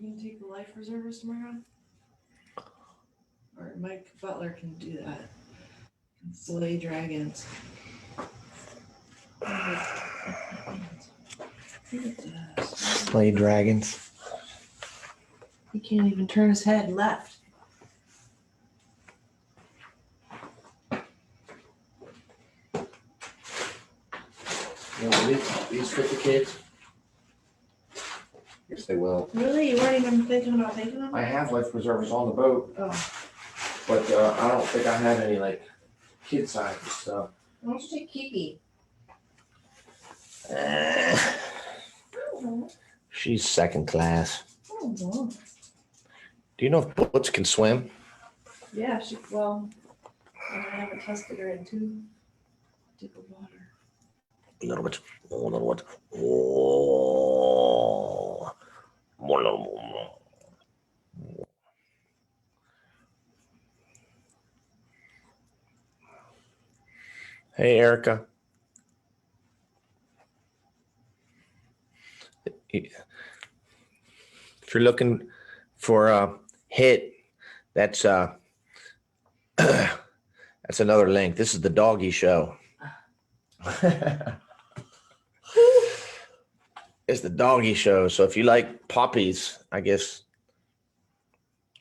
can take the life preservers tomorrow? Or Mike Butler can do that. Slay dragons. Slay dragons. He can't even turn his head left. You know, these fit the kids? Yes, they will. Really? You weren't even thinking about taking them? I have life preservers on the boat. Oh. But I don't think I have any like kid size stuff. Why don't you take Kiki? She's second class. Oh, wow. Do you know if bullets can swim? Yeah, I haven't tested her in too deep of water. A little bit. Oh, a little bit. Oh. More, little more. Hey, Erica. If you're looking for a HIIT, that's that's another link. This is the doggy show. It's the doggy show. So if you like puppies, I guess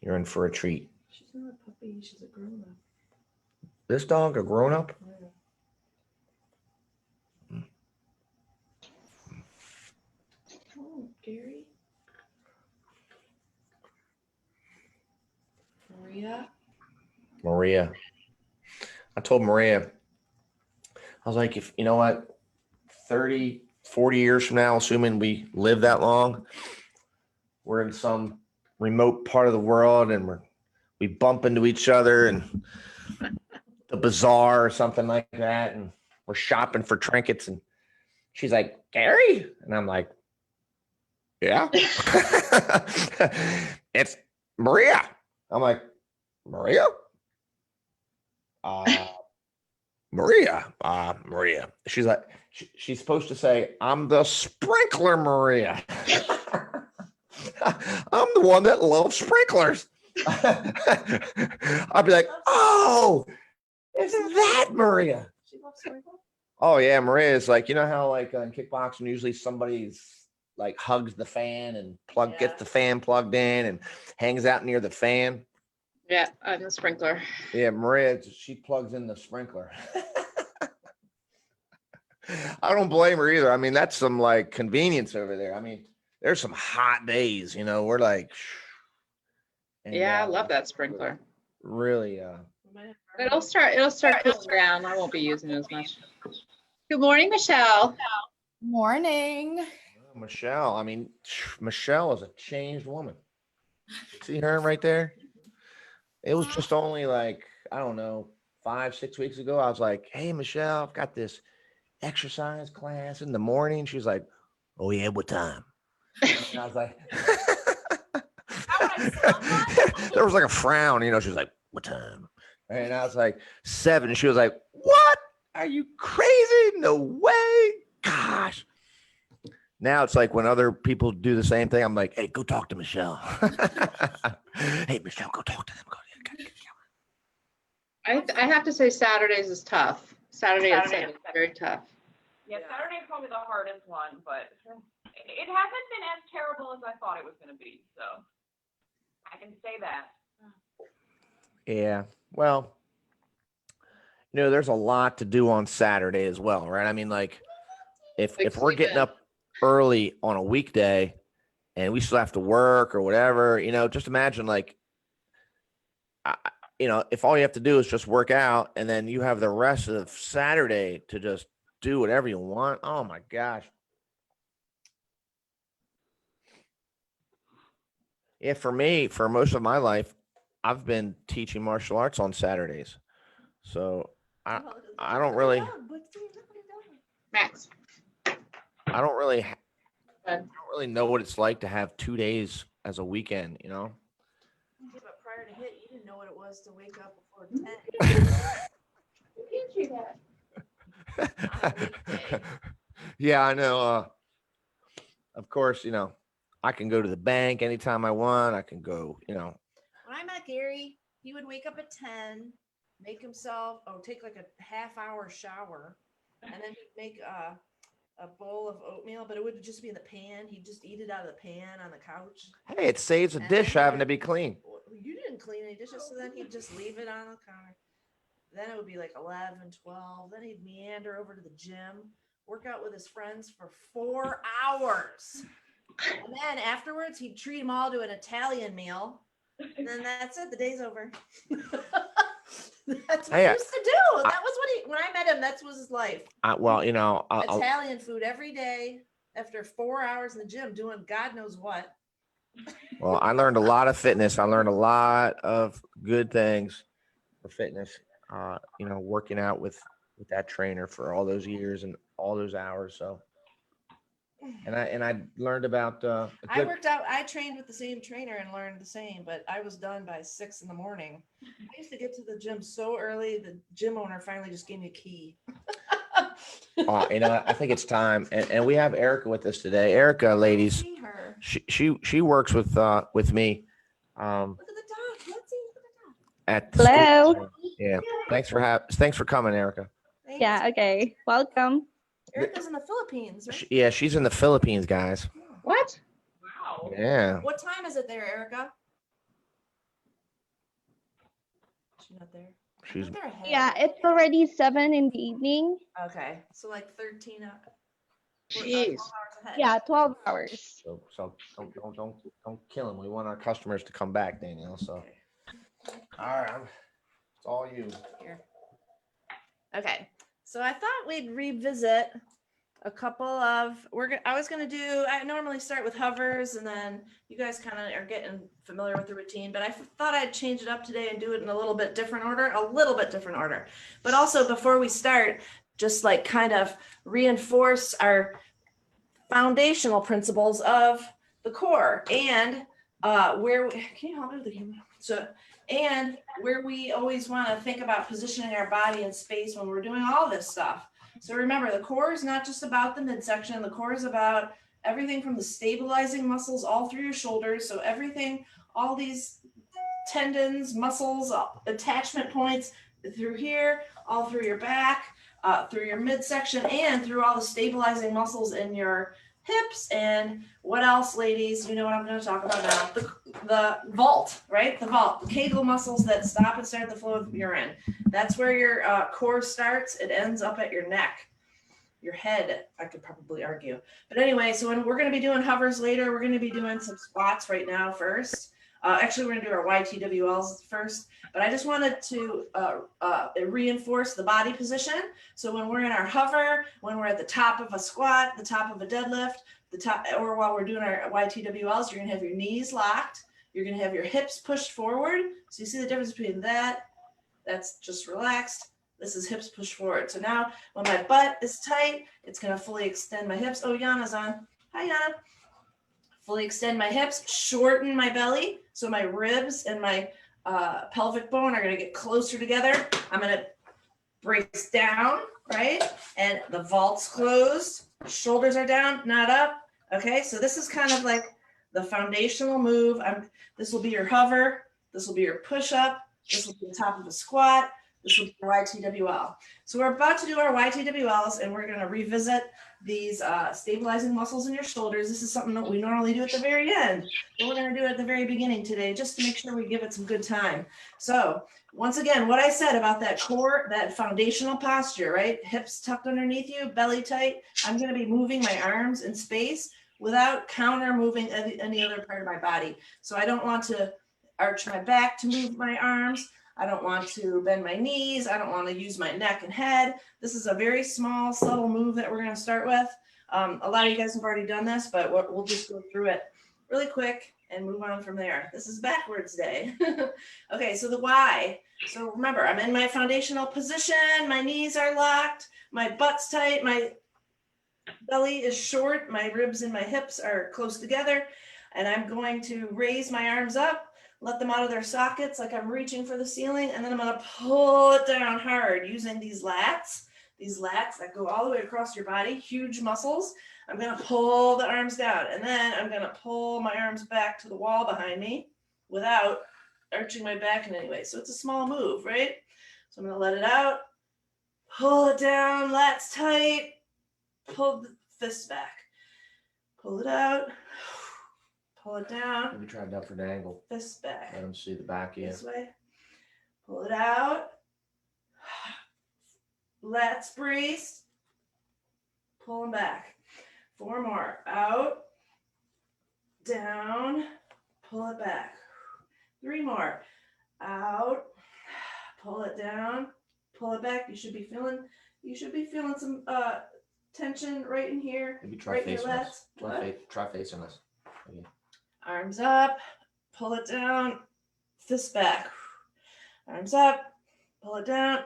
you're in for a treat. She's not a puppy. She's a grown-up. This dog a grown-up? Yeah. Oh, Gary. Maria. I told Maria, I was like, if you know what, 30, 40 years from now, assuming we live that long, we're in some remote part of the world and we bump into each other and the bazaar or something like that, and we're shopping for trinkets, and she's like, Gary? And I'm like, yeah. It's Maria. I'm like, Maria? Maria. She's like, she's supposed to say, I'm the sprinkler Maria. I'm the one that loves sprinklers. I'll be like, oh, is that Maria? She loves sprinklers? Oh yeah, Maria is like, you know how like in kickboxing, usually somebody's like hugs the fan and gets the fan plugged in and hangs out near the fan. Yeah, I'm the sprinkler. Yeah, Maria, she plugs in the sprinkler. I don't blame her either. I mean, that's some like convenience over there. I mean, there's some hot days, you know, we're like. And, I love that sprinkler. Really. It'll start cooling down. I won't be using it as much. Good morning, Michelle. Morning. Oh, Michelle. I mean, Michelle is a changed woman. See her right there? It was just only like, I don't know, 5-6 weeks ago. I was like, hey, Michelle, I've got this exercise class in the morning. She's like, oh, yeah, what time? And I was like, there was like a frown, you know, she was like, what time? And I was like, 7. She was like, what? Are you crazy? No way. Gosh. Now it's like when other people do the same thing, I'm like, hey, go talk to Michelle. Hey, Michelle, go talk to them. I have to say Saturdays is tough. Saturday is very tough. Yeah, Saturday is probably the hardest one, but it hasn't been as terrible as I thought it was going to be. So I can say that. Yeah. Well, you know, there's a lot to do on Saturday as well, right? I mean, like if we're getting up early on a weekday and we still have to work or whatever, you know, just imagine like, you know, if all you have to do is just work out and then you have the rest of Saturday to just do whatever you want. Oh my gosh. Yeah, for me, for most of my life, I've been teaching martial arts on Saturdays. So I don't really Max. I don't really know what it's like to have 2 days as a weekend, you know. Yeah, but prior to HIIT, you didn't know what it was to wake up before 10. Yeah, I know. Of course, you know, I can go to the bank anytime I want. I can go, When I met Gary, he would wake up at 10, make himself, take like a half-hour shower, and then he'd make a bowl of oatmeal, but it would just be in the pan. He'd just eat it out of the pan on the couch. hey, it saves a And dish then having to be clean. You didn't clean any dishes, so then he'd just leave it on the counter. Then it would be like 11, 12. Then he'd meander over to the gym, work out with his friends for 4 hours. And then afterwards, he'd treat them all to an Italian meal. And then that's it. The day's over. That's what he used to do. That was when I met him, that was his life. Italian food every day after 4 hours in the gym doing God knows what. Well, I learned a lot of fitness. I learned a lot of good things for fitness. Working out with that trainer for all those years and all those hours. So, and I learned about. I worked out. I trained with the same trainer and learned the same, but I was done by 6 a.m. I used to get to the gym so early. The gym owner finally just gave me a key. I think it's time, and we have Erica with us today. Erica, ladies, See her. she works with me. Look at the dog. Let's see. Look at the dog. At the Hello. school. Yeah. Thanks for coming, Erica. Thanks. Yeah, okay. Welcome. Erica's in the Philippines, right? Yeah, she's in the Philippines, guys. What? Wow. Yeah. What time is it there, Erica? She's not there. I She's think they're ahead. Yeah, it's already 7 in the evening. Okay, so like 13. Jeez. 12 hours ahead. Yeah, 12 hours. so don't kill him. We want our customers to come back, Danielle. So Okay. all right, it's all you. Here. Okay, so I thought we'd revisit a couple of I normally start with hovers, and then you guys kind of are getting familiar with the routine, but I thought I'd change it up today and do it in a little bit different order. But also, before we start, just like kind of reinforce our foundational principles of the core and can you hold it with the camera? So, and where we always want to think about positioning our body in space when we're doing all this stuff. So remember, the core is not just about the midsection. The core is about everything from the stabilizing muscles all through your shoulders. So everything, all these tendons, muscles, attachment points through here, all through your back, through your midsection, and through all the stabilizing muscles in your hips. And what else, ladies? You know what I'm going to talk about now. The vault, right? The vault, the Kegel muscles that stop and start the flow of urine. That's where your core starts. It ends up at your neck, your head, I could probably argue. But anyway, so when we're going to be doing hovers later, we're going to be doing some squats right now first. Actually, we're going to do our YTWLs first. But I just wanted to reinforce the body position. So when we're in our hover, when we're at the top of a squat, the top of a deadlift, or while we're doing our YTWLs, you're going to have your knees locked. You're going to have your hips pushed forward. So you see the difference between that. That's just relaxed. This is hips pushed forward. So now when my butt is tight, it's going to fully extend my hips. Oh, Yana's on. Hi, Yana. Fully extend my hips, shorten my belly. So my ribs and my pelvic bone are going to get closer together. I'm going to brace down, right? And the vault's closed. Shoulders are down, not up. Okay, so this is kind of like the foundational move. This will be your hover. This will be your push-up. This will be the top of a squat. This will be your YTWL. So we're about to do our YTWLs, and we're going to revisit these stabilizing muscles in your shoulders. This is something that we normally do at the very end, but we're going to do it at the very beginning today, just to make sure we give it some good time. So once again, what I said about that core, that foundational posture, right? Hips tucked underneath you, belly tight. I'm going to be moving my arms in space without counter moving any other part of my body. So I don't want to arch my back to move my arms. I don't want to bend my knees. I don't want to use my neck and head. This is a very small, subtle move that we're going to start with. A lot of you guys have already done this, but we'll just go through it really quick and move on from there. This is backwards day. Okay, so the Y. So remember, I'm in my foundational position. My knees are locked. My butt's tight. My belly is short. My ribs and my hips are close together. And I'm going to raise my arms up, let them out of their sockets like I'm reaching for the ceiling, and then I'm going to pull it down hard using these lats that go all the way across your body, huge muscles. I'm gonna pull the arms down, and then I'm gonna pull my arms back to the wall behind me without arching my back in any way. So it's a small move, right? So I'm gonna let it out, pull it down, lats tight, pull the fists back, pull it out, pull it down, Maybe try that for the angle. fists back. Let them see the back end. This way, pull it out, lats braced, pull them back. 4 more, out, down, pull it back. 3 more, out, pull it down, pull it back. You should be feeling some tension right in here. Maybe try Right in your facing us. lats. What? Try facing us. Okay. Arms up, pull it down, fist back. Arms up, pull it down,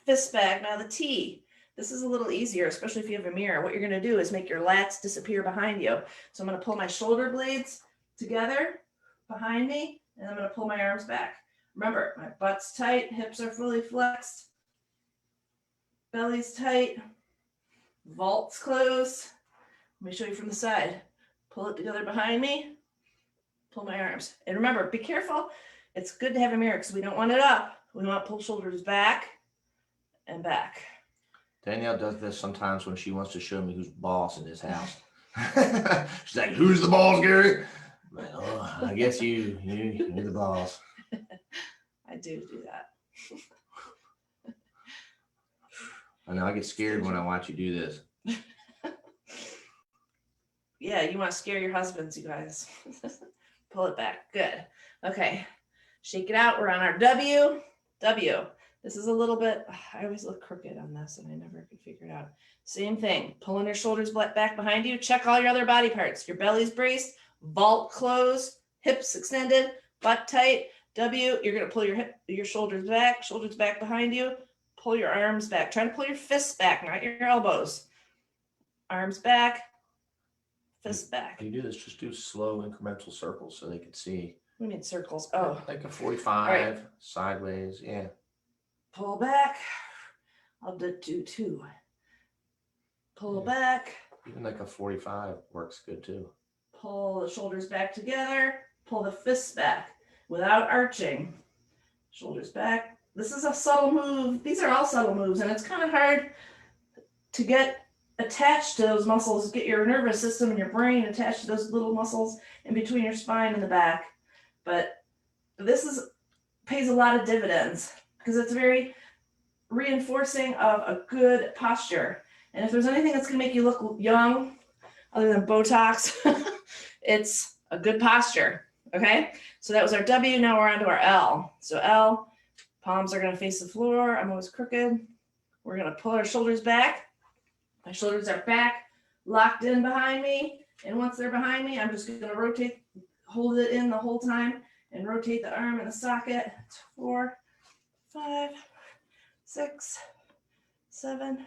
fist back. Now the T. This is a little easier, especially if you have a mirror. What you're going to do is make your lats disappear behind you. So I'm going to pull my shoulder blades together behind me, and I'm going to pull my arms back. Remember, my butt's tight, hips are fully flexed, belly's tight, vault's closed. Let me show you from the side. Pull it together behind me, pull my arms. And remember, be careful. It's good to have a mirror because we don't want it up. We want to pull shoulders back and back. Danielle does this sometimes when she wants to show me who's boss in this house. She's like, "Who's the boss, Gary?" I'm like, "Oh, I guess you're the boss." I do that. I know I get scared when I watch you do this. Yeah, you want to scare your husbands, you guys. Pull it back. Good. Okay. Shake it out. We're on our W. W. This is a little bit, I always look crooked on this and I never could figure it out. Same thing. Pulling your shoulders back behind you. Check all your other body parts. Your belly's braced, vault closed, hips extended, butt tight. W, you're going to pull your shoulders back behind you. Pull your arms back. Try to pull your fists back, not your elbows. Arms back, fists back. If you do this, just do slow incremental circles so they can see. What do you mean circles? Oh, Like a 45, right. Sideways, yeah. Pull back. I'll do 2. Pull back. Even like a 45 works good too. Pull the shoulders back together. Pull the fists back without arching. Shoulders back. This is a subtle move. These are all subtle moves, and it's kind of hard to get attached to those muscles, get your nervous system and your brain attached to those little muscles in between your spine and the back. But this pays a lot of dividends because it's very reinforcing of a good posture. And if there's anything that's going to make you look young, other than Botox, it's a good posture. Okay, so that was our W. Now we're on to our L. So L, palms are going to face the floor. I'm always crooked. We're going to pull our shoulders back. My shoulders are back, locked in behind me. And once they're behind me, I'm just going to rotate, hold it in the whole time, and rotate the arm in the socket. 4, 5, 6, 7,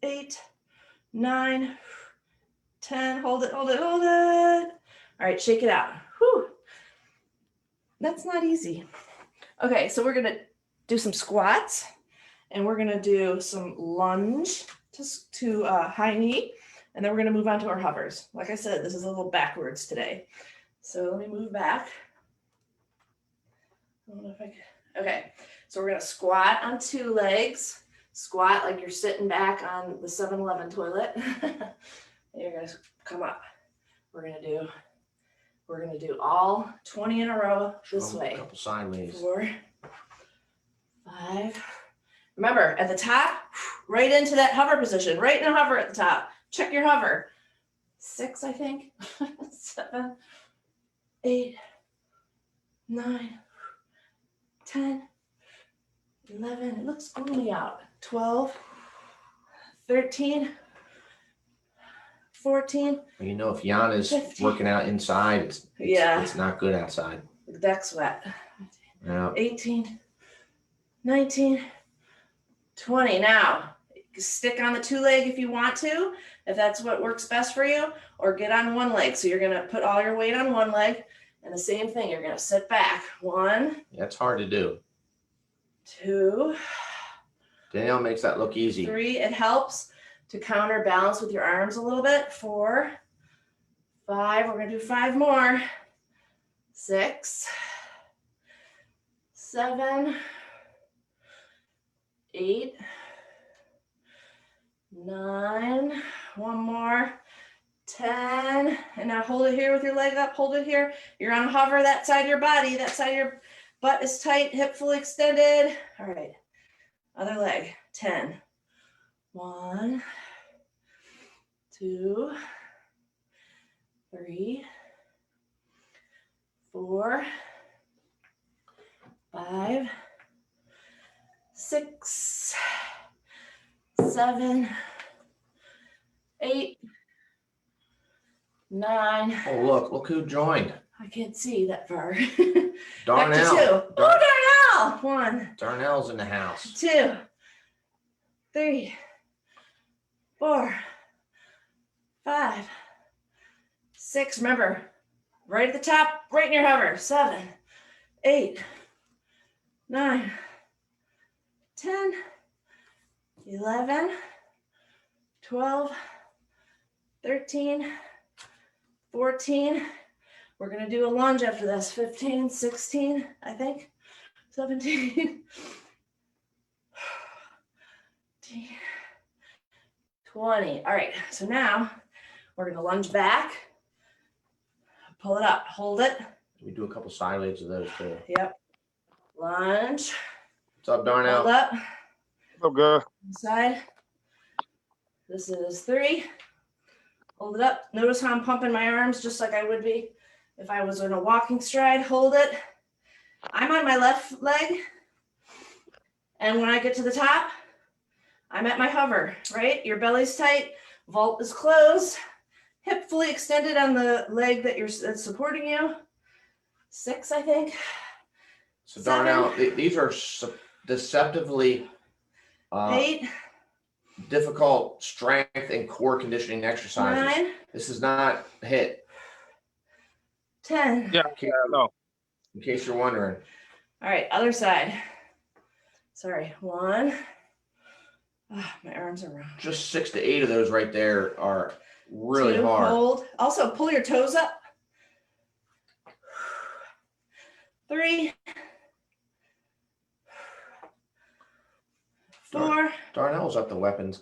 8, 9, 10. Hold it, hold it, hold it. All right, shake it out. Whew. That's not easy. Okay, so we're going to do some squats, and we're going to do some lunge to high knee, and then we're going to move on to our hovers. Like I said, this is a little backwards today. So let me move back. I don't know if I can. Okay, so we're going to squat on 2 legs. Squat like you're sitting back on the 7-Eleven toilet. And you're going to come up. We're going to do all 20 in a row this way. A couple sideways. 4, 5. Remember, at the top, right into that hover position, right in a hover at the top. Check your hover. 6, I think. 7, 8, 9, 10, 11. It looks gloomy out. 12, 13, 14. You know, if Yana's 15. working out inside, it's not good outside. The deck's wet. Yeah. 18, 19, 20. Now, stick on the 2 leg if you want to, if that's what works best for you, or get on 1 leg. So you're going to put all your weight on 1 leg, and the same thing, you're going to sit back. 1. That's hard to do. 2. Danielle makes that look easy. 3. It helps to counterbalance with your arms a little bit. 4, 5, we're gonna do 5 more. 6, 7, 8, 9, one more, 10, and now hold it here with your leg up, hold it here. You're on hover that side of your body, that side of your butt is tight, hip fully extended. All right, other leg, 10. 1, 2, 3, 4, 5, 6, 7, 8, 9. Oh, look who joined. I can't see that far. Darnell. Back to 2. Oh, Darnell! 1, Darnell's in the house. 2, 3, 4, 5, 6. Remember, right at the top, right in your hover. 7, 8, 9, 10, 11, 12, 13, 14. We're going to do a lunge after this. 15, 16, I think. 17, 20. All right, so now we're going to lunge back. Pull it up, hold it. We do a couple side legs of those too. Yep. Lunge. What's up, Darnell? Hold up. Oh, good. Side. This is 3. Hold it up. Notice how I'm pumping my arms just like I would be if I was in a walking stride. Hold it. I'm on my left leg. And when I get to the top, I'm at my hover, right? Your belly's tight. Vault is closed. Hip fully extended on the leg that's supporting you. 6, I think. So 7. Darnell, these are deceptively 8. difficult strength and core conditioning exercises. 9. This is not HIIT, 10. Yeah, no. in case you're wondering. All right, other side. Sorry. 1. Ah, my arms are wrong. Just 6 to 8 of those right there are really 2, hard. hold. Also, pull your toes up. 3, 4. Darnell's up to weapons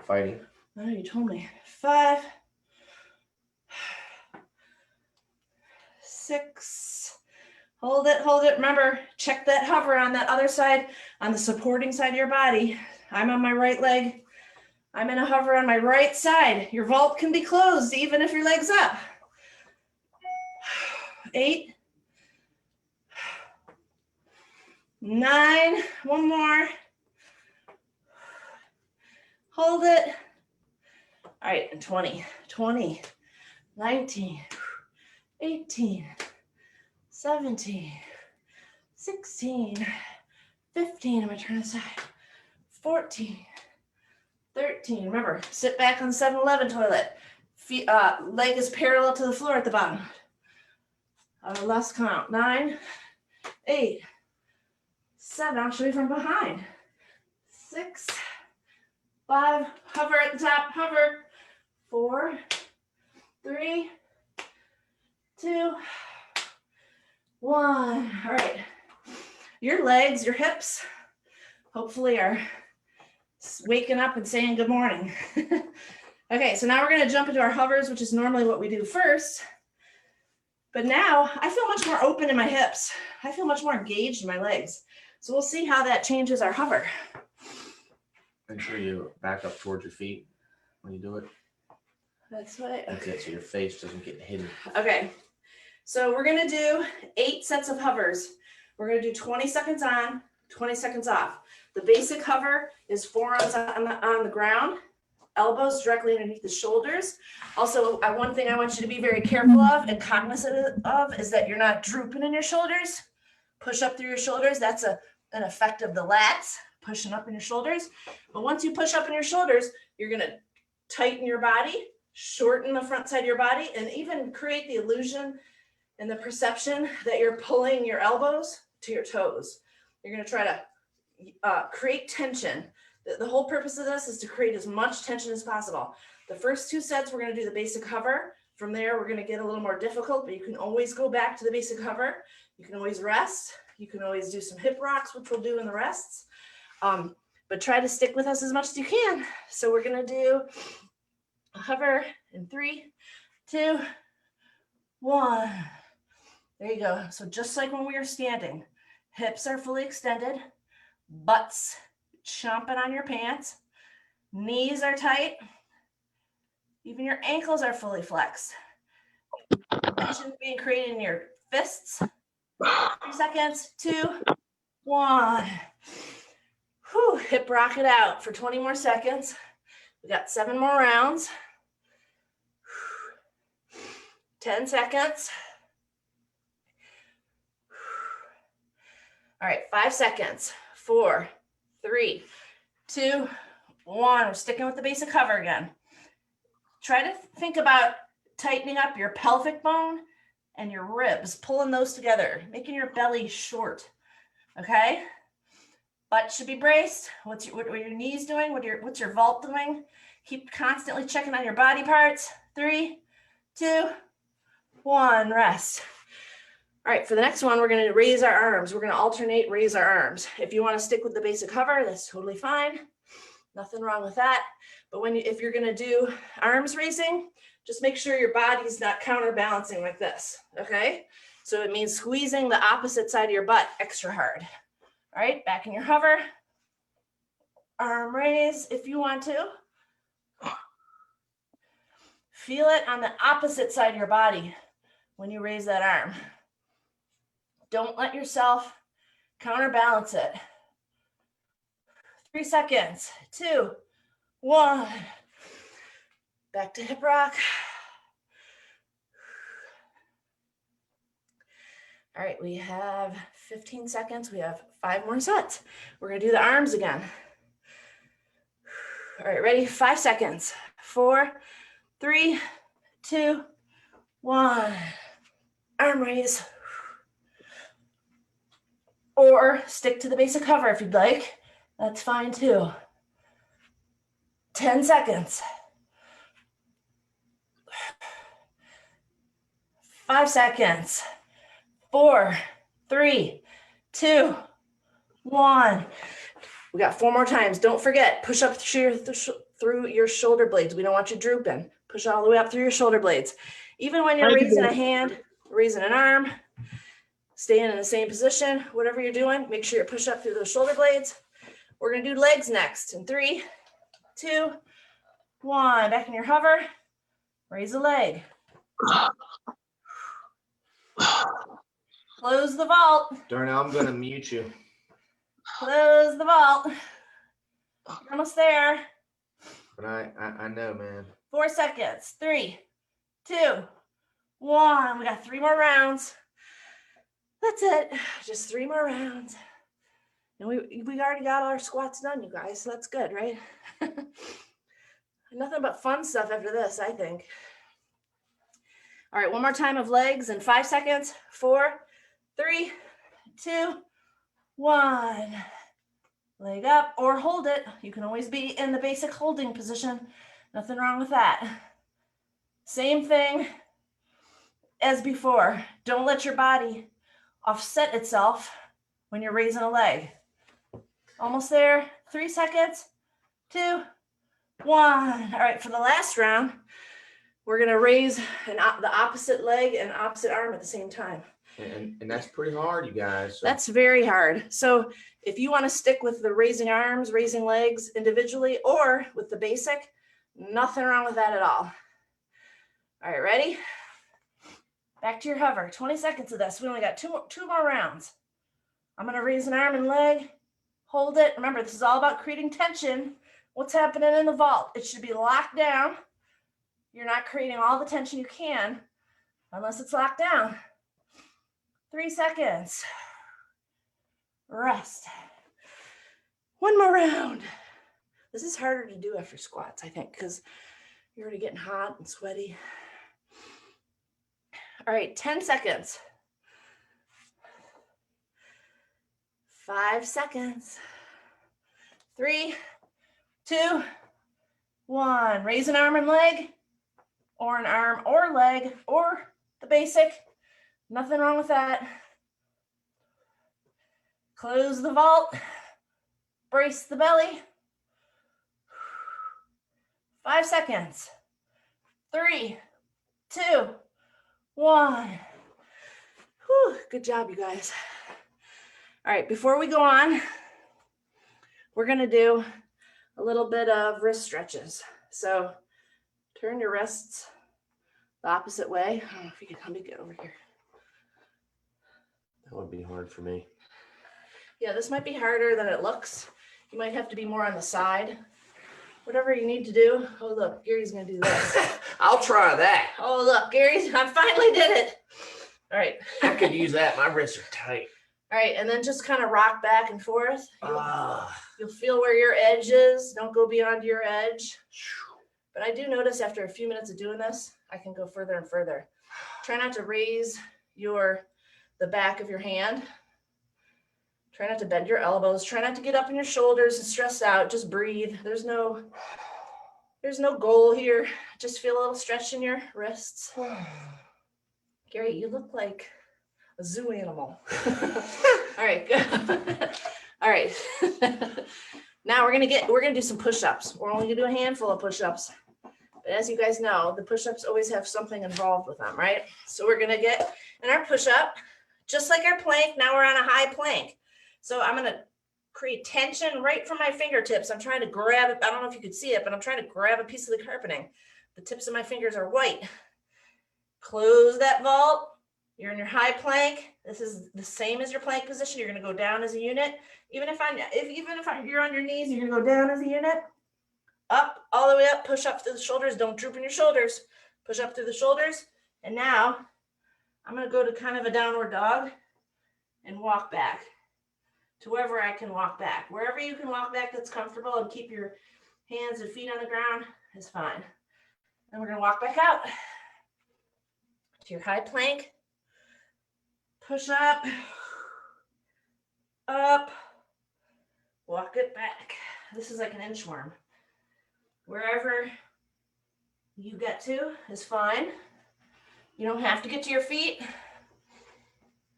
fighting. Oh, you told me. 5, 6. Hold it, hold it. Remember, check that hover on that other side, on the supporting side of your body. I'm on my right leg. I'm in a hover on my right side. Your vault can be closed even if your leg's up. 8, 9, one more. Hold it. All right, and 20, 19, 18, 17, 16, 15, I'm gonna turn aside, 14, 13, remember, sit back on the 7-Eleven toilet. Feet, leg is parallel to the floor at the bottom. Last count, 9, 8, 7, I'll show you from behind. 6, 5, hover at the top, hover. 4, 3, 2, 1. All right. Your legs, your hips, hopefully are waking up and saying good morning. Okay, so now we're going to jump into our hovers, which is normally what we do first. But now I feel much more open in my hips. I feel much more engaged in my legs. So we'll see how that changes our hover. Make sure you back up towards your feet when you do it. That's right. That's it, so your face doesn't get hidden. Okay, so we're gonna do 8 sets of hovers. We're gonna do 20 seconds on, 20 seconds off. The basic hover is forearms on the ground, elbows directly underneath the shoulders. Also, one thing I want you to be very careful of and cognizant of is that you're not drooping in your shoulders. Push up through your shoulders. That's an effect of the lats, pushing up in your shoulders. But once you push up in your shoulders, you're gonna tighten your body, shorten the front side of your body, and even create the illusion and the perception that you're pulling your elbows to your toes. You're going to try to create tension The whole purpose of this is to create as much tension as possible. The first 2 sets, we're going to do the basic hover. From there, we're going to get a little more difficult, but you can always go back to the basic hover. You can always rest. You can always do some hip rocks, which we'll do in the rests. But try to stick with us as much as you can. So we're going to do a hover in 3, 2, 1. There you go. So just like when we were standing, hips are fully extended, butts chomping on your pants, knees are tight, even your ankles are fully flexed. Tension being created in your fists. 3 seconds, 2, 1. Whew, hip rock it out for 20 more seconds. We got 7 more rounds. 10 seconds. All right, 5 seconds. 4, 3, 2, 1. We're sticking with the basic hover again. Try to think about tightening up your pelvic bone and your ribs, pulling those together, making your belly short. Okay? Butt should be braced. What are your knees doing? What's your vault doing? Keep constantly checking on your body parts. 3, 2, 1. Rest. All right, for the next one, we're going to raise our arms. We're going to alternate raise our arms. If you want to stick with the basic hover, that's totally fine. Nothing wrong with that. But if you're going to do arms raising, just make sure your body's not counterbalancing like this, okay? So it means squeezing the opposite side of your butt extra hard. All right, back in your hover. Arm raise if you want to. Feel it on the opposite side of your body when you raise that arm. Don't let yourself counterbalance it. 3 seconds, 2, 1. Back to hip rock. All right, we have 15 seconds. We have 5 more sets. We're gonna do the arms again. All right, ready? 5 seconds. 4, 3, 2, 1. Arm raise. Or stick to the basic hover if you'd like. That's fine too. 10 seconds. 5 seconds. 4, 3, 2, 1. We got 4 more times. Don't forget, push up through your shoulder blades. We don't want you drooping. Push all the way up through your shoulder blades. Even when you're raising a hand, raising an arm, staying in the same position, whatever you're doing, make sure you push up through those shoulder blades. We're going to do legs next. In 3, 2, 1. Back in your hover. Raise a leg. Close the vault. Darnell, I'm going to mute you. Close the vault. You're almost there. But I know, man. 4 seconds. 3, 2, 1. We got 3 more rounds. That's it. Just 3 more rounds. And we already got all our squats done, you guys. So that's good, right? Nothing but fun stuff after this, I think. All right, one more time of legs in 5 seconds. 4, 3, 2, 1. Leg up or hold it. You can always be in the basic holding position. Nothing wrong with that. Same thing as before. Don't let your body offset itself when you're raising a leg. Almost there. 3 seconds. 2, 1. All right, for the last round, we're going to raise the opposite leg and opposite arm at the same time. And that's pretty hard, you guys. So. That's very hard. So if you want to stick with the raising arms, raising legs individually, or with the basic, nothing wrong with that at all. All right, ready? Back to your hover. 20 seconds of this. We only got two more rounds. I'm going to raise an arm and leg. Hold it. Remember, this is all about creating tension. What's happening in the vault? It should be locked down. You're not creating all the tension you can unless it's locked down. 3 seconds. Rest. 1 more round. This is harder to do after squats, I think, because you're already getting hot and sweaty. All right, 10 seconds. 5 seconds. 3, 2, 1. Raise an arm and leg, or an arm or leg, or the basic. Nothing wrong with that. Close the vault. Brace the belly. 5 seconds. 3, 2, 1. Whew, good job, you guys. All right, before we go on, we're going to do a little bit of wrist stretches. So turn your wrists the opposite way. I don't know if you can help me get over here. That would be hard for me. Yeah, this might be harder than it looks. You might have to be more on the side. Whatever you need to do. Oh, look, Gary's going to do this. I'll try that. Oh, look, Gary's, I finally did it. All right. I could use that. My wrists are tight. All right, and then just kind of rock back and forth. You'll feel where your edge is. Don't go beyond your edge. But I do notice after a few minutes of doing this, I can go further and further. Try not to raise the back of your hand. Try not to bend your elbows. Try not to get up in your shoulders and stress out. Just breathe. There's no goal here. Just feel a little stretch in your wrists. Gary, you look like a zoo animal. All right, good. All right. Now we're gonna do some push-ups. We're only gonna do a handful of push-ups. But as you guys know, the push-ups always have something involved with them, right? So we're gonna get in our push-up, just like our plank. Now we're on a high plank. So I'm gonna create tension right from my fingertips. I'm trying to grab it. I don't know if you could see it, but I'm trying to grab a piece of the carpeting. The tips of my fingers are white. Close that vault. You're in your high plank. This is the same as your plank position. You're going to go down as a unit. Even if you're on your knees, you're going to go down as a unit. Up, all the way up, push up through the shoulders. Don't droop in your shoulders. Push up through the shoulders. And now I'm going to go to kind of a downward dog and walk back to wherever I can walk back. Wherever you can walk back that's comfortable and keep your hands and feet on the ground is fine. Then we're going to walk back out to your high plank. Push up, walk it back. This is like an inchworm. Wherever you get to is fine. You don't have to get to your feet.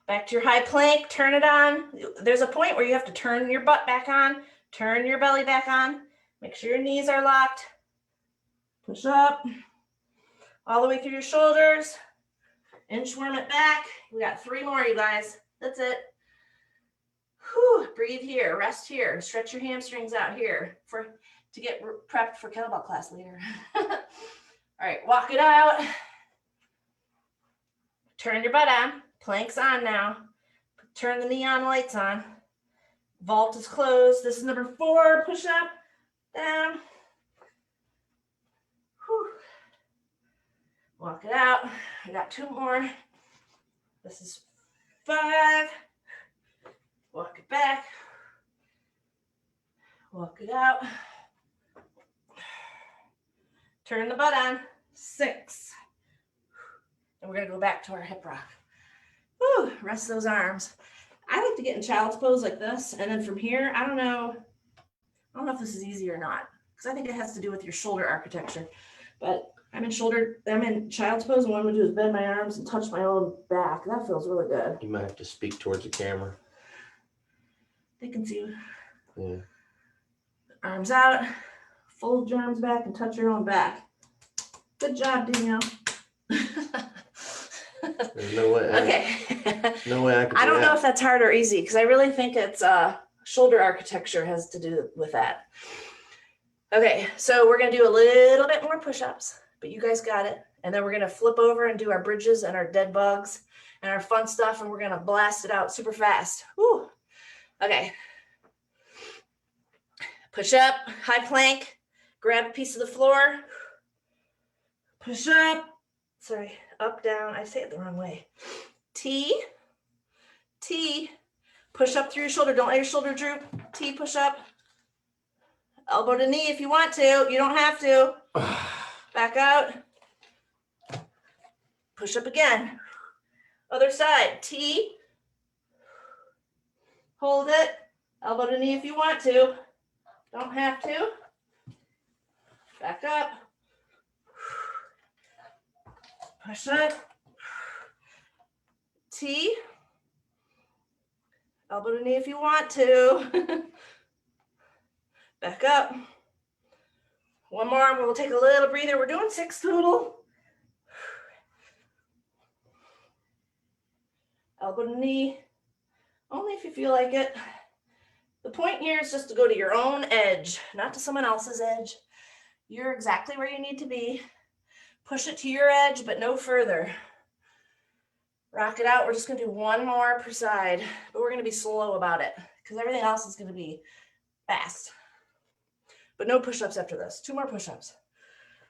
Back to your high plank, turn it on. There's a point where you have to turn your butt back on, turn your belly back on. Make sure your knees are locked. Push up, all the way through your shoulders. Inchworm it back. We got 3 more, you guys. That's it. Whew. Breathe here. Rest here. Stretch your hamstrings out here to get prepped for kettlebell class later. All right, walk it out. Turn your butt on. Plank's on now. Turn the neon lights on. Vault is closed. This is number 4. Push up, down. Whew. Walk it out. I got 2 more. This is 5. Walk it back. Walk it out. Turn the butt on. 6. And we're going to go back to our hip rock. Whew, rest those arms. I like to get in child's pose like this. And then from here, I don't know if this is easy or not, because I think it has to do with your shoulder architecture. But I'm in child's pose, and what I'm gonna do is bend my arms and touch my own back. That feels really good. You might have to speak towards the camera. They can see you. Yeah. Arms out, fold your arms back and touch your own back. Good job, Danielle. There's no way. Okay. No way I could do I don't that. know if that's hard or easy, because I really think it's shoulder architecture has to do with that. Okay, so we're gonna do a little bit more push-ups, but you guys got it. And then we're gonna flip over and do our bridges and our dead bugs and our fun stuff, and we're gonna blast it out super fast. Woo. Okay. Push up, high plank, grab a piece of the floor. Push up, sorry, up, down, I say it the wrong way. T, push up through your shoulder, don't let your shoulder droop. T, push up. Elbow to knee if you want to, you don't have to. Back out. Push up again. Other side, T. Hold it. Elbow to knee if you want to. Don't have to. Back up. Push up. T. Elbow to knee if you want to. Back up. One more. We'll take a little breather. We're doing 6 total. Elbow to knee. Only if you feel like it. The point here is just to go to your own edge, not to someone else's edge. You're exactly where you need to be. Push it to your edge, but no further. Rock it out. We're just going to do one more per side, but we're going to be slow about it because everything else is going to be fast. But no push-ups after this. 2 more push-ups.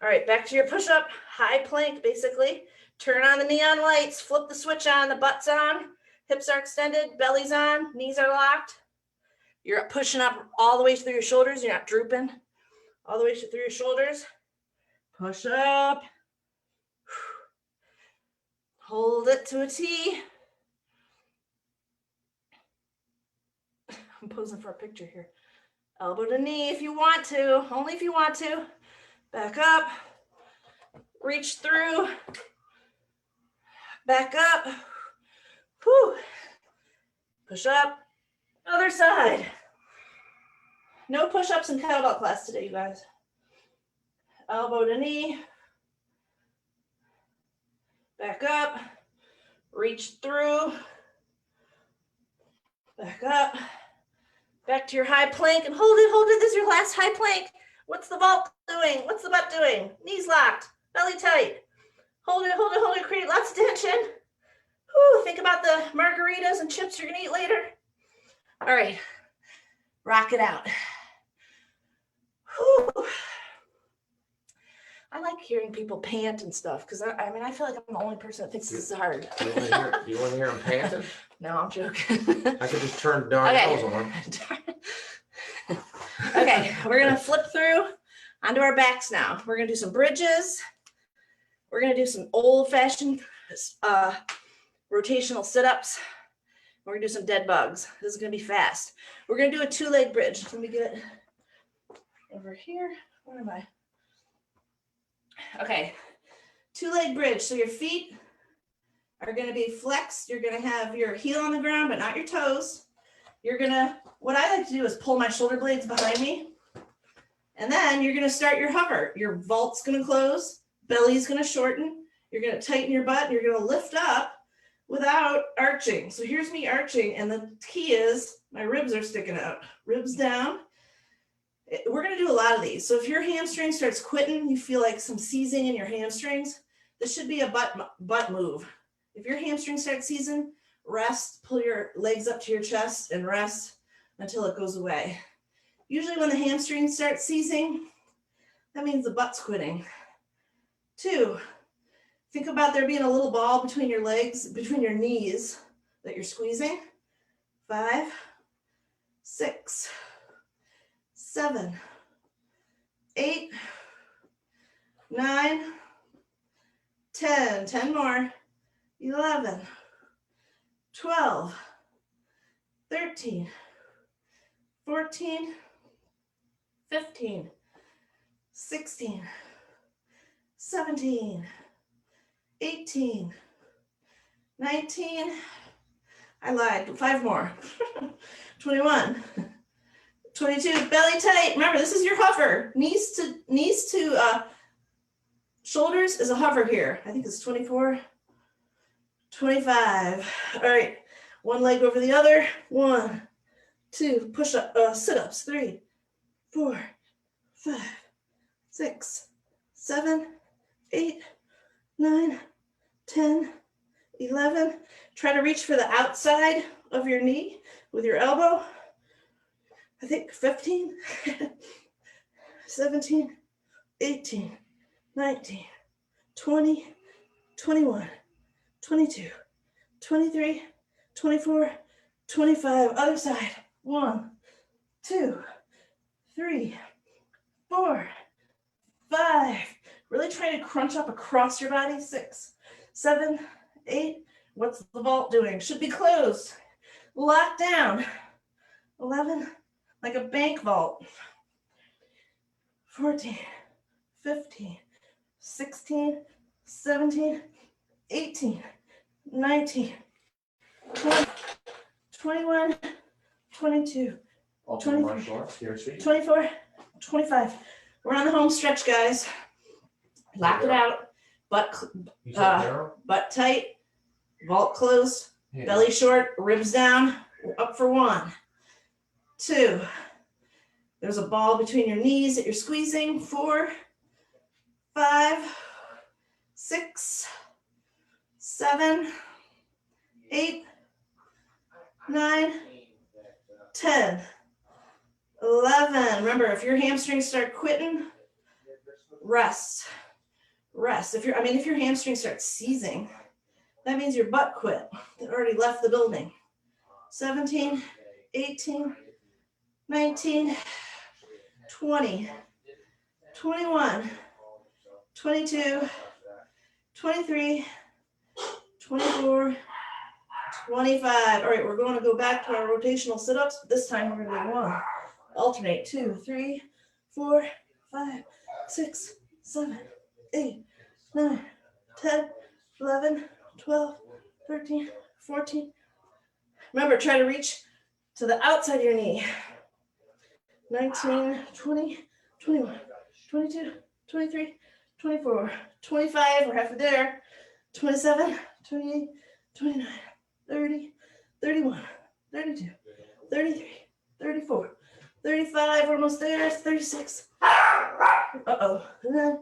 All right, back to your push-up. High plank, basically. Turn on the neon lights. Flip the switch on. The butt's on. Hips are extended. Belly's on. Knees are locked. You're pushing up all the way through your shoulders. You're not drooping. All the way through your shoulders. Push up. Hold it to a T. I'm posing for a picture here. Elbow to knee if you want to, only if you want to. Back up. Reach through. Back up. Whew. Push up. Other side. No push-ups in kettlebell class today, you guys. Elbow to knee. Back up. Reach through. Back up. Back to your high plank and hold it, hold it. This is your last high plank. What's the vault doing? What's the butt doing? Knees locked, belly tight. Hold it, hold it, hold it. Create lots of tension. Whew, think about the margaritas and chips you're gonna eat later. All right, rock it out. Whew. I like hearing people pant and stuff because I mean, I feel like I'm the only person that thinks this is hard. You want to hear him panting? No, I'm joking. I could just turn darn Okay. nose on. Okay, we're gonna flip through onto our backs now. We're gonna do some bridges. We're gonna do some old-fashioned rotational sit-ups. We're gonna do some dead bugs. This is gonna be fast. We're gonna do a 2-leg bridge. Let me get over here. Where am I? Okay, 2-leg bridge. So your feet are gonna be flexed. You're gonna have your heel on the ground, but not your toes. You're gonna, what I like to do is pull my shoulder blades behind me. And then you're gonna start your hover. Your vault's gonna close, belly's gonna shorten. You're gonna tighten your butt, and you're gonna lift up without arching. So here's me arching, and the key is my ribs are sticking out. Ribs down. We're gonna do a lot of these. So if your hamstring starts quitting, you feel like some seizing in your hamstrings, this should be a butt move. If your hamstring starts seizing, rest, pull your legs up to your chest and rest until it goes away. Usually when the hamstring starts seizing, that means the butt's quitting. 2, think about there being a little ball between your legs, between your knees that you're squeezing. 5, 6, 7, 8, 9, 10, 10 more, 11, 12, 13, 14, 15, 16, 17, 18, 19, I lied, 5 more, 21, 22, belly tight. Remember, this is your hover. Knees to shoulders is a hover here. I think it's 24, 25. All right, one leg over the other. 1, 2, push up, sit-ups. 3, 4, 5, 6, 7, 8, 9, 10, 11. Try to reach for the outside of your knee with your elbow. I think 15, 17, 18, 19, 20, 21, 22, 23, 24, 25. Other side. 1, 2, 3, 4, 5. Really try to crunch up across your body. 6, 7, 8. What's the vault doing? Should be closed. Lock down. 11. Like a bank vault. 14, 15, 16, 17, 18, 19, 20, 21, 22, 23, 24, 25. We're on the home stretch, guys. Lock it out. Butt tight, vault closed, belly short, ribs down, up for 1, 2. There's a ball between your knees that you're squeezing. 4, 5, 6, 7, 8, 9, 10, 11. Remember, if your hamstrings start quitting, rest. If your hamstrings start seizing, that means your butt quit. It already left the building. 17, 18, 19, 20, 21, 22, 23, 24, 25. All right, we're going to go back to our rotational sit-ups, but this time we're going to do 1. Alternate 2, 3, 4, 5, 6, 7, 8, 9, 10, 11, 12, 13, 14. Remember, try to reach to the outside of your knee. 19, 20, 21, 22, 23, 24, 25. We're halfway there. 27, 28, 29, 30, 31, 32, 33, 34, 35. We're almost there. 36. Uh-oh. And then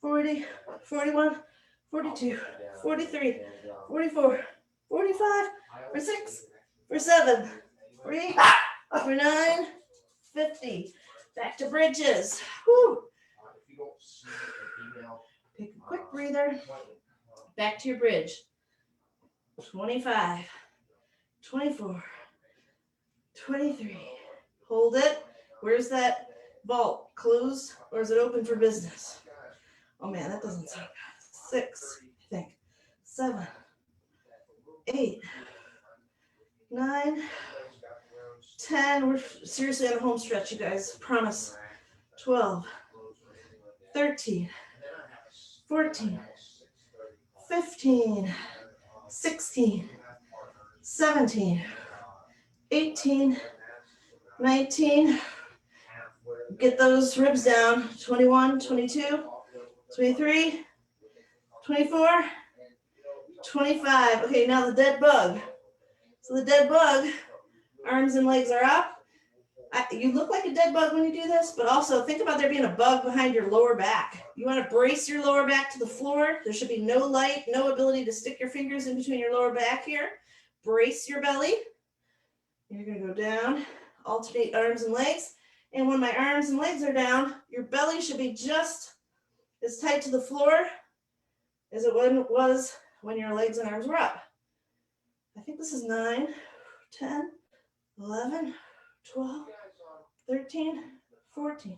40, 41, 42, 43, 44, 45, 46, 47, 48, 49, 50. Back to bridges. Woo. Take a quick breather. Back to your bridge. 25, 24, 23. Hold it. Where's that vault? Closed or is it open for business? Oh man, that doesn't sound good. 6, I think. 7, 8, 9, 10. We're seriously on the home stretch, you guys. Promise. 12, 13, 14, 15, 16, 17, 18, 19. Get those ribs down. 21, 22, 23, 24, 25. Okay, now the dead bug. So the dead bug, arms and legs are up. You look like a dead bug when you do this, but also think about there being a bug behind your lower back. You want to brace your lower back to the floor. There should be no light, no ability to stick your fingers in between your lower back here. Brace your belly. You're going to go down, alternate arms and legs. And when my arms and legs are down, your belly should be just as tight to the floor as it was when your legs and arms were up. I think this is 9, 10, 11, 12, 13, 14,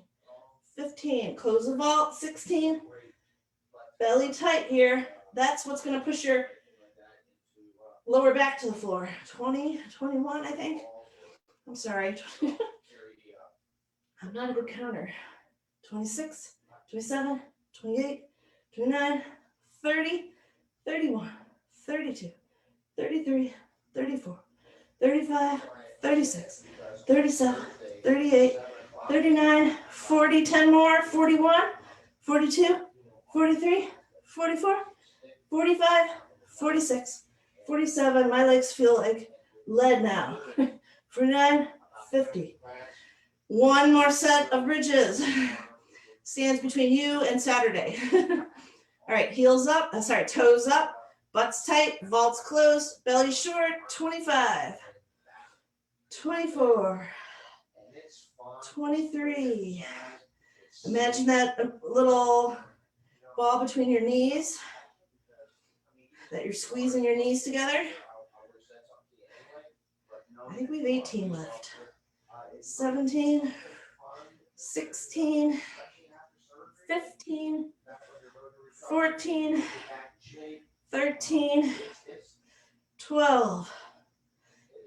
15. Close the vault. 16. Belly tight here. That's what's going to push your lower back to the floor. 20, 21, I think. I'm sorry. I'm not a good counter. 26, 27, 28, 29, 30, 31, 32, 33, 34, 35, 36, 37, 38, 39, 40, 10 more, 41, 42, 43, 44, 45, 46, 47. My legs feel like lead now. 49, 50. One more set of bridges. Stands between you and Saturday. All right, heels up, toes up, butts tight, vaults closed, belly short. 25, 24, 23. Imagine that little ball between your knees, that you're squeezing your knees together. I think we have 18 left. 17, 16, 15, 14, 13, 12,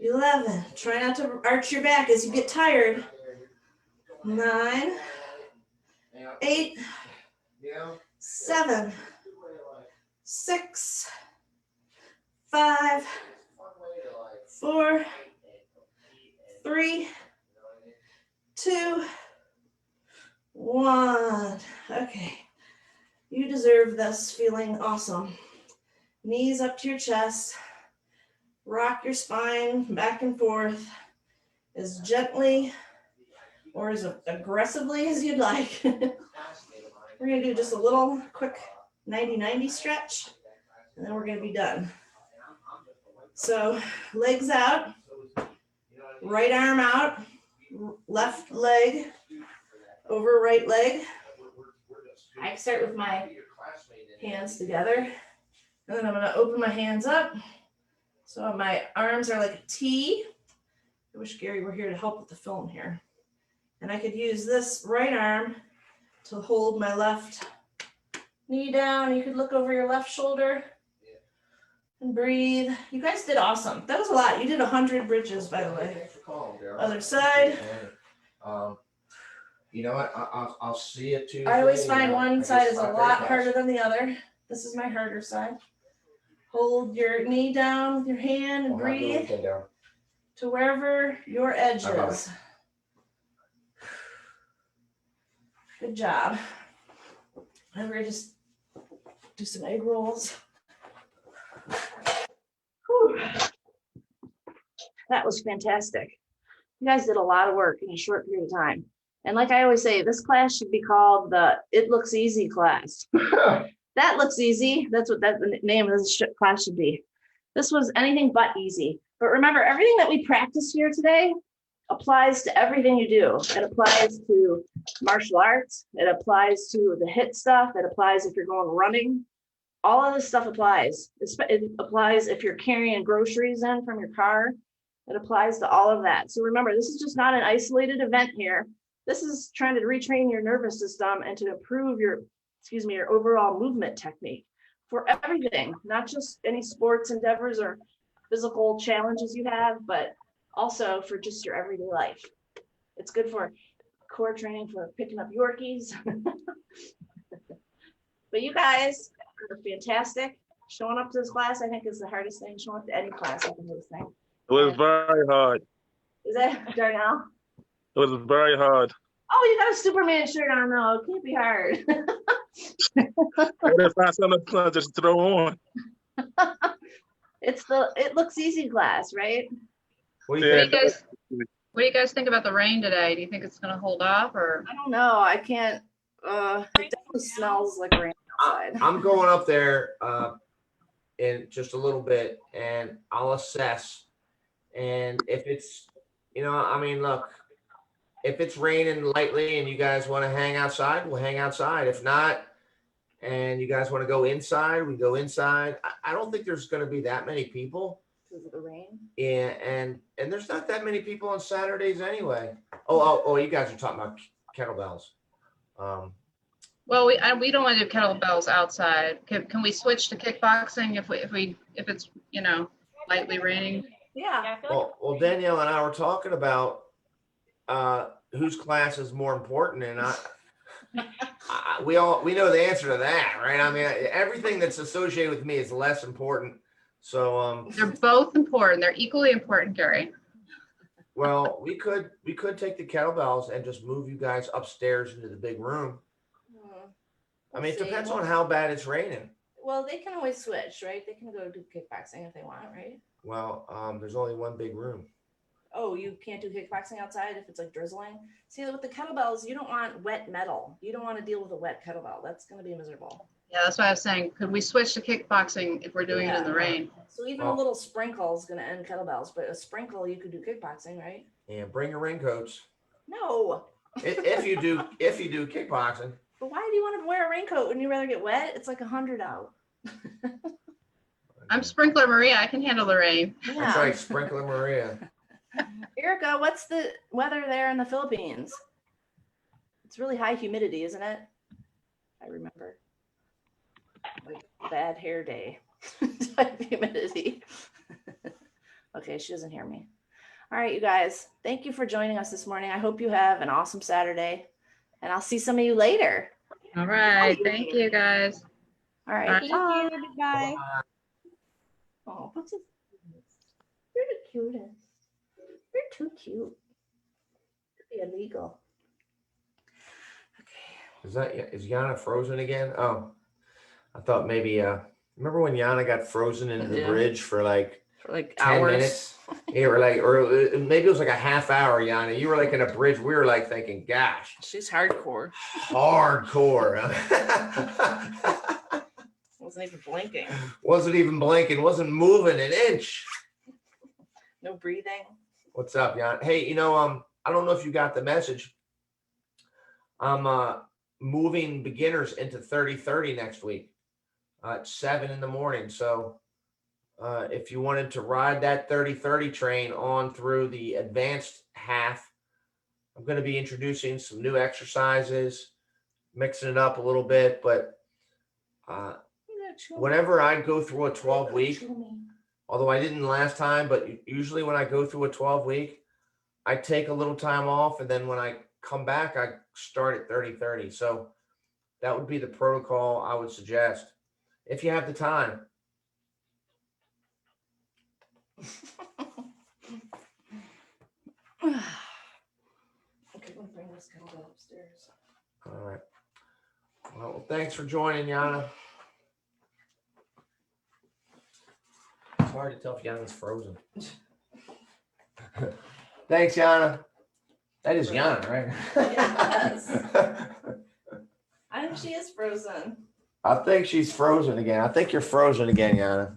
11. Try not to arch your back as you get tired. 9, 8, 7, 6, 5, 4, 3, 2, 1. Okay. You deserve this, feeling awesome. Knees up to your chest. Rock your spine back and forth as gently or as aggressively as you'd like. We're going to do just a little quick 90-90 stretch, and then we're going to be done. So legs out, right arm out, left leg over right leg. I start with my hands together, and then I'm going to open my hands up. So my arms are like a T. I wish Gary were here to help with the film here. And I could use this right arm to hold my left knee down. You could look over your left shoulder and breathe. You guys did awesome. That was a lot. You did 100 bridges, by the way. Other side. You know what? I'll see it too. I always find one side is a lot harder than the other. This is my harder side. Hold your knee down with your hand and breathe to wherever your edge is. Good job. And we're gonna just do some egg rolls. Whew. That was fantastic. You guys did a lot of work in a short period of time. And like I always say, this class should be called the It Looks Easy class. That looks easy. That's what the name of this class should be. This was anything but easy. But remember, everything that we practice here today applies to everything you do. It applies to martial arts. It applies to the HIIT stuff. It applies if you're going running. All of this stuff applies. It applies if you're carrying groceries in from your car. It applies to all of that. So remember, this is just not an isolated event here. This is trying to retrain your nervous system and to improve your overall movement technique for everything, not just any sports endeavors or physical challenges you have, but also for just your everyday life. It's good for core training for picking up Yorkies. But you guys are fantastic. Showing up to this class, I think, is the hardest thing. Showing up to any class, I think, is the thing. It was very hard. Is that Darnell? It was very hard. Oh, you got a Superman shirt on, though. It can't be hard. And if I something to just throw on. It's the It Looks Easy class, right? What do you think? What do you guys think about the rain today? Do you think it's gonna hold off or? I don't know. I can't. It definitely smells like rain outside. I'm going up there in just a little bit, and I'll assess. And if it's, look, if it's raining lightly and you guys want to hang outside, we'll hang outside. If not, and you guys want to go inside, we go inside. I don't think there's going to be that many people. Because of the rain? Yeah, and there's not that many people on Saturdays anyway. Oh, you guys are talking about kettlebells. Well, we don't want to do kettlebells outside. Can we switch to kickboxing if it's lightly raining? Yeah. Yeah, I feel like Well, Danielle and I were talking about whose class is more important, and we know the answer to that, right? I mean, everything that's associated with me is less important. So They're both important. They're equally important, Gary. well, we could take the kettlebells and just move you guys upstairs into the big room. I mean, it depends on how bad it's raining. Well, they can always switch, right? They can go do kickboxing if they want, right? Well, there's only one big room. Oh, you can't do kickboxing outside if it's like drizzling? See, with the kettlebells, you don't want wet metal. You don't want to deal with a wet kettlebell. That's going to be miserable. Yeah, that's why I was saying, could we switch to kickboxing if we're doing it in the rain? So even a little sprinkle is going to end kettlebells, but a sprinkle, you could do kickboxing, right? Yeah, bring your raincoats. No. If you do kickboxing. But why do you want to wear a raincoat when you rather get wet? It's like 100 out. I'm Sprinkler Maria. I can handle the rain. That's right, Sprinkler Maria. Erica, what's the weather there in the Philippines? It's really high humidity, isn't it? I remember. Like bad hair day type humidity. Okay, she doesn't hear me. All right, you guys, thank you for joining us this morning. I hope you have an awesome Saturday, and I'll see some of you later. All right. Thank you, guys. All right. Bye. Thank you. Goodbye. Oh, what's his? You're the cutest. You're too cute. Could be illegal. Okay. Is Yana frozen again? Oh, I thought maybe, remember when Yana got frozen into the Yeah. bridge for like For like 10 hours. minutes? You were like, or maybe it was like a half hour, Yana. You were like in a bridge. We were like thinking, gosh, She's hardcore. hardcore. Wasn't even blinking. Wasn't even blinking, wasn't moving an inch. No breathing. What's up, Yana? Hey, I don't know if you got the message. I'm moving beginners into 30-30 next week at 7 in the morning. So if you wanted to ride that 30-30 train on through the advanced half, I'm going to be introducing some new exercises, mixing it up a little bit. But whenever I go through a 12-week, although I didn't last time, but usually when I go through a 12-week, I take a little time off. And then when I come back, I start at 30-30. So that would be the protocol I would suggest if you have the time. Okay, we'll bring this kettlebell upstairs. All right. Well, thanks for joining, Yana. It's hard to tell if Yana's frozen. Thanks, Yana. That is Yana, right? Yes. I think she is frozen. I think she's frozen again. I think you're frozen again, Yana.